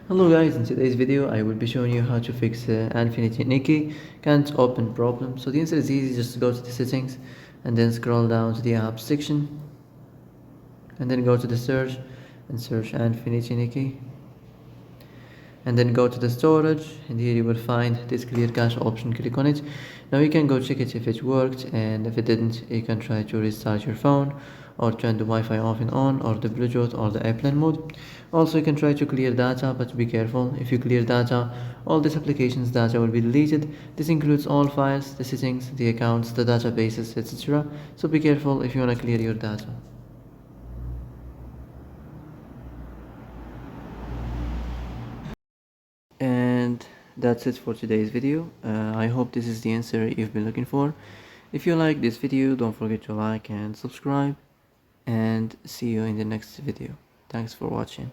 Hello guys, in today's video I will be showing you how to fix Infinity Nikki can't open problem. So the answer is easy, just go to the settings and then scroll down to the apps section and then go to the search and search Infinity Nikki and then go to the storage, and here you will find this clear cache option. Click on it. Now you can go check it if it worked, and if it didn't you can try to restart your phone or turn the Wi-Fi off and on, or the Bluetooth or the airplane mode. Also you can try to clear data, but be careful. If you clear data, all this application's data will be deleted. This includes all files, the settings, the accounts, the databases, etc. So be careful if you want to clear your data. And that's it for today's video. I hope this is the answer you've been looking for. If you like this video, don't forget to like and subscribe, and see you in the next video. Thanks for watching.